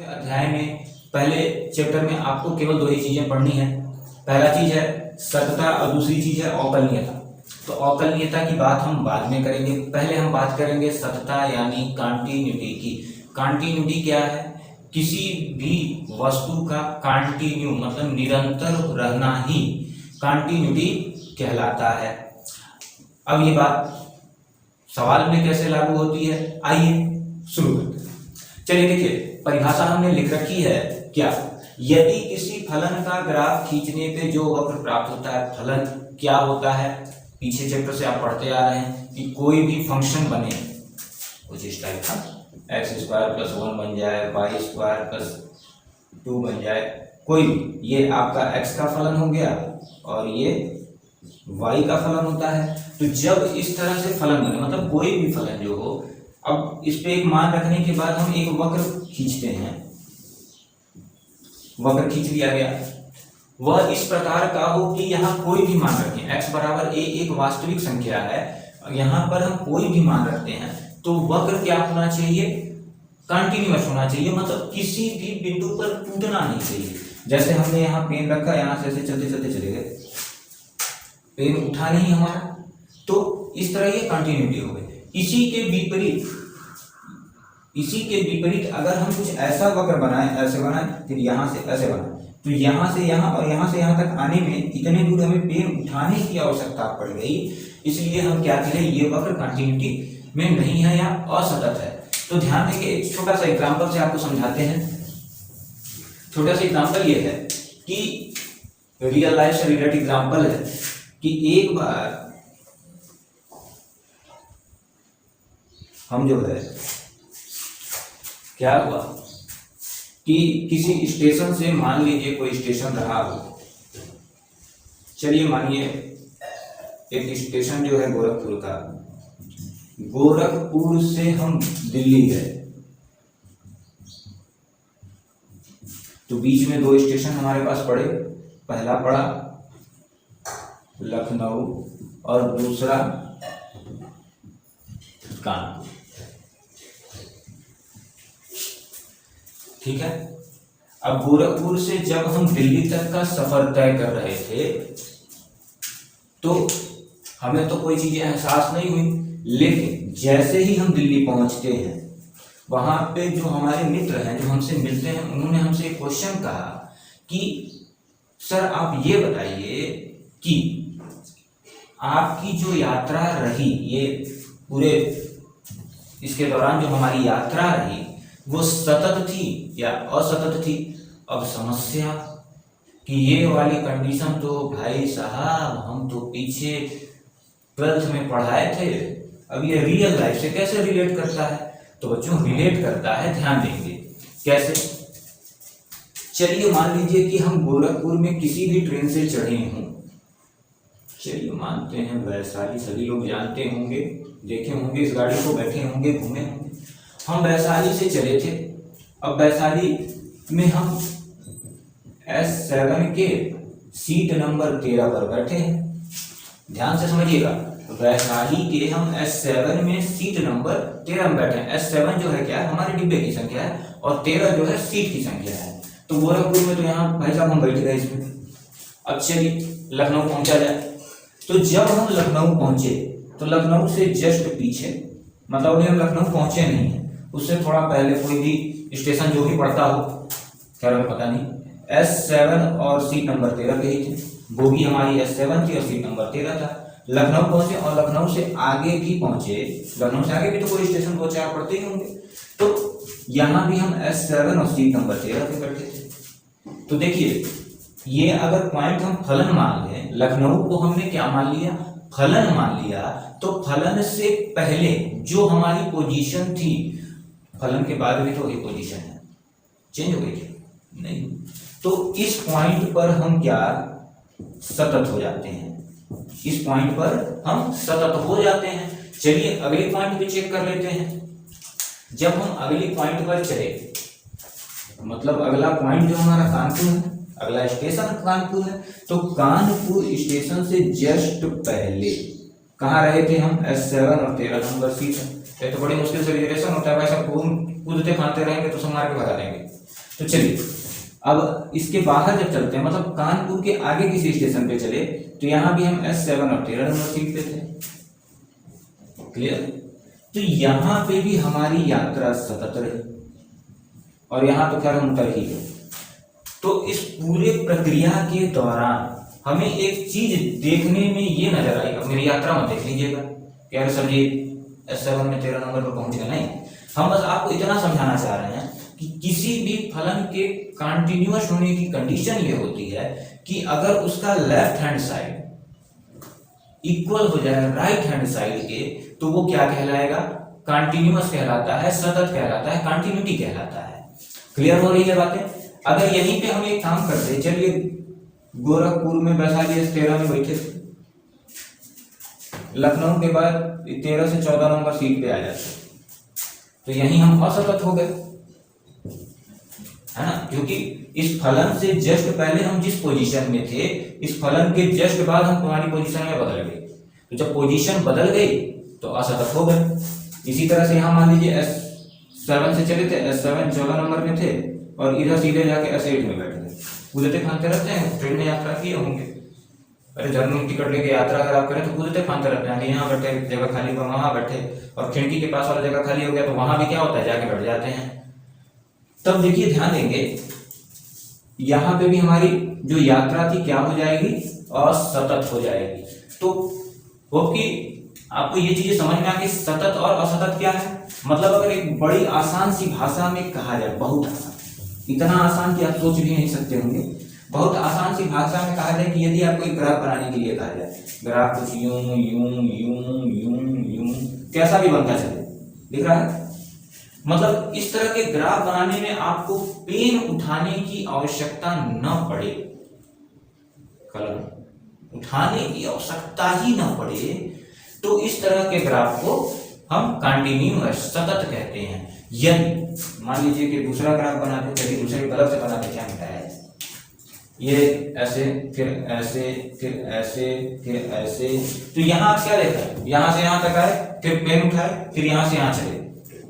अध्याय में पहले चैप्टर में आपको केवल दो ही चीजें पढ़नी है। पहला चीज है सतता और दूसरी चीज है अवकलनीयता। तो अवकलनीयता की बात हम बाद में करेंगे, पहले हम बात करेंगे सतता यानी कंटिन्यूटी की। कंटिन्यूटी क्या है? किसी भी वस्तु का कंटिन्यू मतलब निरंतर रहना ही कंटिन्यूटी कहलाता है। अब ये बात सवाल में कैसे लागू होती है, आइए शुरू करते हैं। चलिए देखिए, परिभाषा हमने लिख रखी है क्या? यदि किसी फलन का ग्राफ खींचने पे जो वक्र प्राप्त होता है, फलन क्या होता है? पीछे चैप्टर से आप पढ़ते आ रहे हैं कि कोई भी फंक्शन बने कुछ इस टाइप का, एक्स स्क्वायर प्लस 1 बन जाए, वाई स्क्वायर प्लस 2 बन जाए, कोई भी, ये आपका एक्स का फलन हो गया और ये वाई का फलन होता है। तो जब इस तरह से फलन बने, मतलब कोई भी फलन जो हो, अब इस पे एक मान रखने के बाद हम एक वक्र खींचते हैं, वक्र खींच लिया गया, वह इस प्रकार का हो कि यहाँ कोई भी मान रखें, x बराबर a एक वास्तविक संख्या है, यहाँ पर हम कोई भी मान रखते हैं, तो वक्र क्या होना चाहिए? कंटिन्यूअस होना चाहिए, मतलब किसी भी बिंदु पर टूटना नहीं चाहिए। जैसे हमने यहाँ पेन रखा, यहाँ से ऐसे चलते चलते चले गए, पेन उठा नहीं हमारा, तो इस तरह ये कंटिन्यूटी हो गई। इसी के विपरीत अगर हम कुछ ऐसा वक्र बनाएं, ऐसे बनाएं, फिर यहाँ से ऐसे बनाएं, तो यहाँ से यहाँ और यहाँ से यहाँ तक आने में इतने दूर हमें पेन उठाने की आवश्यकता पड़ गई, इसलिए हम क्या करें, ये वक्र कंटिन्यूटी में नहीं है या असतत है। तो ध्यान देंगे, एक छोटा सा एग्जाम्पल से आपको समझाते हैं। छोटा सा एग्जाम्पल ये है कि रियल लाइफ से रिलेटेड एग्जाम्पल है कि एक बार हम जो है क्या हुआ कि किसी स्टेशन से, मान लीजिए कोई स्टेशन रहा हो, चलिए मानिए एक स्टेशन जो है गोरखपुर का, गोरखपुर से हम दिल्ली गए, तो बीच में दो स्टेशन हमारे पास पड़े, पहला पड़ा लखनऊ और दूसरा कानपुर, ठीक है। अब गोरखपुर से जब हम दिल्ली तक का सफर तय कर रहे थे तो हमें तो कोई चीजें एहसास नहीं हुई, लेकिन जैसे ही हम दिल्ली पहुंचते हैं, वहां पे जो हमारे मित्र हैं जो हमसे मिलते हैं, उन्होंने हमसे एक क्वेश्चन कहा कि सर आप ये बताइए कि आपकी जो यात्रा रही, ये पूरे इसके दौरान जो हमारी यात्रा रही, वो सतत थी या असतत थी? अब समस्या कि ये वाली कंडीशन तो भाई साहब हम तो पीछे 12th में पढ़ाए थे, अब ये रियल लाइफ से कैसे रिलेट करता है? तो बच्चों रिलेट करता है, ध्यान देंगे कैसे। चलिए मान लीजिए कि हम गोरखपुर में किसी भी ट्रेन से चढ़े हों, चलिए मानते हैं वैशाली, सभी लोग जानते होंगे, देखे होंगे, इस गाड़ी को बैठे होंगे, घूमे होंगे। हम वैशाली से चले थे, अब वैशाली में हम S7 के सीट नंबर 13 पर बैठे हैं। ध्यान से समझिएगा, वैशाली के हम S7 में सीट नंबर 13 में बैठे हैं। S7 जो है क्या है, हमारे डिब्बे की संख्या है, और 13 जो है सीट की संख्या है। तो गोरखपुर में तो यहाँ भाई साहब हम बैठ गए इसमें। अब चलिए लखनऊ पहुंचा जाए, तो जब हम लखनऊ पहुंचे तो लखनऊ से जस्ट पीछे, मतलब अभी हम लखनऊ पहुंचे नहीं है, उससे थोड़ा पहले कोई भी स्टेशन जो भी पड़ता हो, खैर हमें पता नहीं, S7 और सीट नंबर 13 गई थी, बोगी हमारी S7 थी और सीट नंबर 13 था। लखनऊ पहुंचे और लखनऊ से आगे भी पहुंचे, लखनऊ से आगे भी तो कोई स्टेशन 2-4 पड़ते ही होंगे, तो यहाँ भी हम S7 और सीट नंबर 13 पे बैठे थे। तो देखिए, ये अगर पॉइंट हम फलन मान लें, लखनऊ को हमने क्या मान लिया, फलन मान लिया, तो फलन से पहले जो हमारी पोजीशन थी, फलन के बाद भी तो वही पोजीशन है, चेंज हो गई थी नहीं, तो इस पॉइंट पर हम क्या सतत हो जाते हैं, इस पॉइंट पर हम सतत हो जाते हैं। चलिए अगले पॉइंट पे चेक कर लेते हैं। जब हम अगले पॉइंट पर चले, मतलब अगला पॉइंट जो हमारा कानपुर है, अगला स्टेशन कानपुर है, तो कानपुर स्टेशन से जस्ट पहले कहाँ रहे थे हम, S7 और 13 नंबर सीट है। ये तो बड़ी मुश्किल से रिजर्वेशन होता है भाई साहब, कूदते फांदते रहेंगे तो सब मार के भगा देंगे। तो चलिए अब इसके बाहर जब चलते हैं, मतलब कानपुर के आगे किसी स्टेशन पे चले, तो यहाँ भी हम S7 और 13 नंबर सीट पे थे। क्लियर? तो यहाँ पे भी हमारी यात्रा सतत रही और यहाँ तो खैर हम उतर ही गए। तो इस पूरे प्रक्रिया के दौरान हमें एक चीज देखने में ये नजर आई, अब मेरी यात्रा मत देख लीजिएगा यार सर जी S7 में 13 नंबर पर पहुंच गए, नहीं, हम बस आपको इतना समझाना चाह रहे हैं कि किसी भी फलन के कंटिन्यूअस होने की कंडीशन ये होती है कि अगर उसका लेफ्ट हैंड साइड इक्वल हो जाए राइट हैंड साइड के, तो वो क्या कहलाएगा? कंटिन्यूअस कहलाता है, सतत कहलाता है, कंटिन्यूटी कहलाता है। क्लियर हो रही है बातें? अगर यहीं पे हम एक काम करते, चलिए गोरखपुर में वैशाली S13 में बैठे थे, लखनऊ के बाद 13 से 14 नंबर सीट पे आ जाते, तो यहीं हम असतत हो गए, है ना? क्योंकि इस फलन से जस्ट पहले हम जिस पोजीशन में थे, इस फलन के जस्ट बाद हम तुम्हारी पोजीशन में बदल गए, तो जब पोजीशन बदल गई तो असतत हो गए। इसी तरह से यहाँ मान लीजिए S7 से चले थे, S7 14 नंबर में थे और इधर सीधे जाके S8 में बैठ गए। कूदते फांदते रहते हैं, ट्रेन में यात्रा किए होंगे, अरे जर्नल टिकट लेके यात्रा अगर आप करें तो कूदते फांदते रहते हैं, यहाँ बैठे जगह खाली हुआ वहां बैठे, और खिड़की के पास वाला जगह खाली हो गया तो वहां भी क्या होता है, जाके बैठ जाते हैं। तब देखिए ध्यान देंगे, यहाँ पे भी हमारी जो यात्रा थी क्या हो जाएगी? असतत हो जाएगी। तो होप कि आपको ये चीजें समझ में आ गई, सतत और असतत क्या है। मतलब अगर एक बड़ी आसान सी भाषा में कहा जाए, बहुत आसान, इतना आसान कि आप सोच भी नहीं सकते होंगे, बहुत आसान सी भाषा में कहा जाए कि यदि आपको एक ग्राफ बनाने के लिए कहा जाए, ग्राफ कुछ यूं यूं यूं यूं यूं कैसा भी बनता चले, दिख रहा है? मतलब इस तरह के ग्राफ बनाने में आपको पेन उठाने की आवश्यकता न पड़े, कलम उठाने की आवश्यकता ही न पड़े, तो इस तरह के ग्राफ को हम कंटिन्यूअस सतत कहते हैं। यदि मान लीजिए कि दूसरा ग्राफ बनाते, चलिए दूसरे कलर से बनाते, क्या मिलता है? ये ऐसे, फिर ऐसे, फिर ऐसे, फिर ऐसे, तो यहाँ आप क्या देखा, यहाँ से यहाँ तक आए, फिर पेन उठाए, फिर यहाँ से यहाँ चले,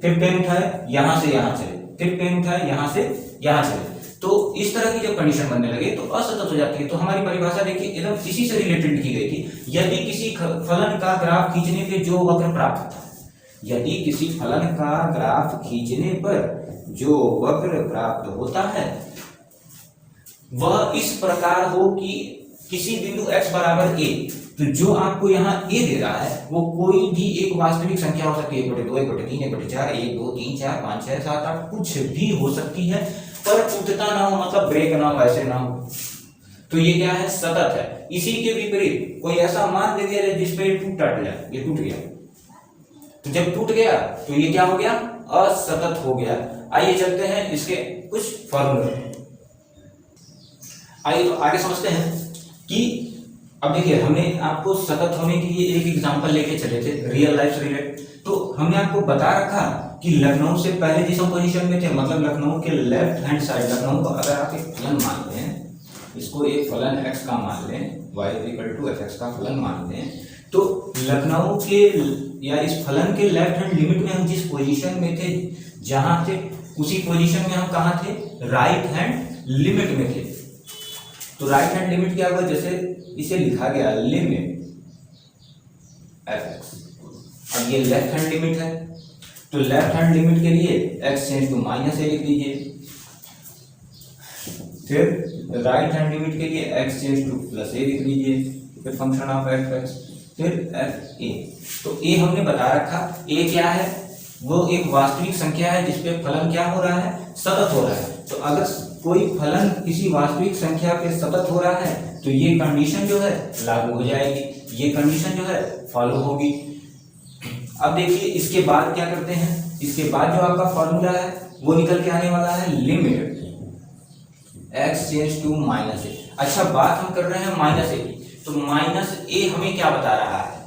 फिर पेन उठाए, यहाँ से यहाँ चले, फिर पेन उठाए, यहाँ से यहाँ चले। तो इस तरह की जब कंडीशन बनने लगे तो असतत हो जाती है। तो हमारी परिभाषा देखिए एकदम इसी से रिलेटेड लिखी गई थी, यदि किसी फलन का ग्राफ खींचने पे जो वक्र प्राप्त होता है, यदि किसी फलन का ग्राफ खींचने पर जो वक्र प्राप्त होता है वह इस प्रकार हो कि किसी बिंदु x बराबर a, तो जो आपको यहाँ a दे रहा है वो कोई भी एक वास्तविक संख्या हो सकती है, 1/2, 1/3, 1/4, 1, 2, 3, 4, 5, 6, 7, 8, कुछ भी हो सकती है, पर टूटता ना हो, मतलब ब्रेक ना हो, ऐसे ना हो, तो ये क्या है? सतत है। इसी के विपरीत कोई ऐसा मान दे दिया जिस पे टूट जाए, ये टूट गया, तो जब टूट गया तो ये क्या हो गया? असतत हो गया। आइए चलते हैं इसके कुछ फॉर्मूले, आइए तो आगे समझते हैं कि अब देखिए हमने आपको सतत होने के लिए एक एग्जांपल लेके चले थे रियल लाइफ से रिलेटेड। तो हमने आपको बता रखा कि लखनऊ से पहले जिस हम पोजीशन में थे, मतलब लखनऊ के लेफ्ट हैंड साइड, लखनऊ को अगर आप एक फलन मान लें, इसको एक फलन x का मान लें, y = fx का फलन मान लें, तो लखनऊ के या इस फलन के लेफ्ट हैंड लिमिट में हम जिस पोजीशन में थे, जहां थे उसी पोजीशन में हम कहां थे? राइट हैंड लिमिट में थे। तो राइट हैंड लिमिट क्या हुआ? जैसे इसे लिखा गया लिमिट fx, अब ये लेफ्ट हैंड लिमिट है, तो लेफ्ट हैंड लिमिट के लिए x टेंड्स टू -a लिख दीजिए, फिर राइट हैंड लिमिट के लिए x टेंड्स टू +a लिख लीजिए, फिर फंक्शन ऑफ fx, फिर fa। तो a हमने बता रखा, a क्या है? वो एक वास्तविक संख्या है जिसपे फलन क्या हो रहा है? सतत हो रहा है। तो अगर कोई फलन किसी वास्तविक संख्या पे सतत हो रहा है तो ये कंडीशन जो है लागू हो जाएगी, ये कंडीशन जो है फॉलो होगी। अब देखिए इसके बाद क्या करते हैं, इसके बाद जो आपका फॉर्मूला है वो निकल के आने वाला है limit x tends to -a। अच्छा बात हम कर रहे हैं -a की, तो -a हमें क्या बता रहा है?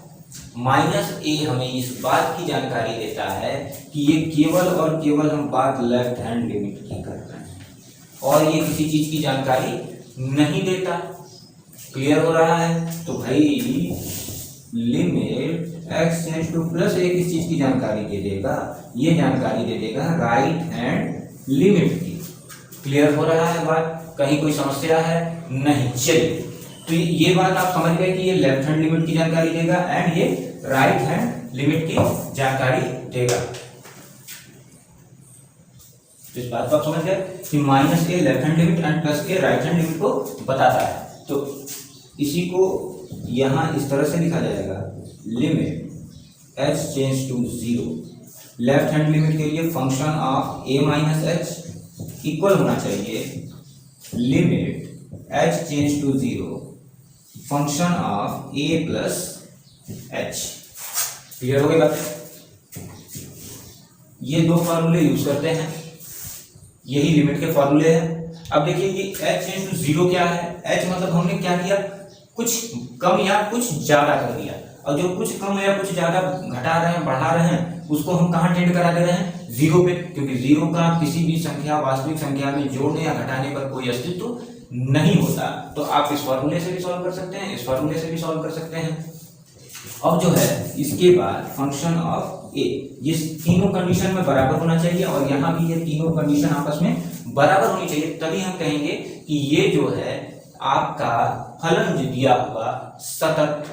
-a हमें इस बात की जानकारी देता है कि ये केवल और केवल हम बात लेफ्ट हैंड लिमिट की कर रहे हैं और ये किसी चीज की जानकारी नहीं देता। क्लियर हो रहा है? तो भाई limit x tends to +a किस चीज की जानकारी दे देगा? ये जानकारी दे देगा राइट हैंड लिमिट की। क्लियर हो रहा है बात? कहीं कोई समस्या है? नहीं। चलिए, तो ये बात आप समझ गए कि ये लेफ्ट हैंड लिमिट की जानकारी देगा एंड ये राइट हैंड लिमिट की जानकारी देगा। तो इस बात को आप समझ गए कि minus A left hand limit and plus A right hand limit को बताता है। तो इसी को यहां इस तरह से लिखा जाएगा, limit h change to 0, left hand limit के लिए function of a minus h equal होना चाहिए limit h change to 0 function of a plus h. Clear हो गई बात? ये दो फॉर्मूले यूज करते हैं, यही लिमिट के फॉर्मूले हैं। अब देखिए ये h चेंज टू 0 क्या है? h मतलब हमने क्या किया, कुछ कम या कुछ ज्यादा कर दिया, और जो कुछ कम या कुछ ज्यादा घटा रहे हैं बढ़ा रहे हैं उसको हम कहाँ टेंड करा दे रहे हैं? 0 पे, क्योंकि 0 का किसी भी संख्या वास्तविक संख्या में जोड़ने या घटाने पर कोई अस्तित्व नहीं होता। तो आप इस फॉर्मूले से भी सॉल्व कर सकते हैं, इस फॉर्मूले से भी सॉल्व कर सकते हैं। अब जो है इसके बाद फंक्शन ऑफ ए, ये तीनों कंडीशन में बराबर होना चाहिए और यहाँ भी ये तीनों कंडीशन आपस में बराबर होनी चाहिए, तभी हम कहेंगे कि ये जो है आपका फलन जो दिया हुआ सतत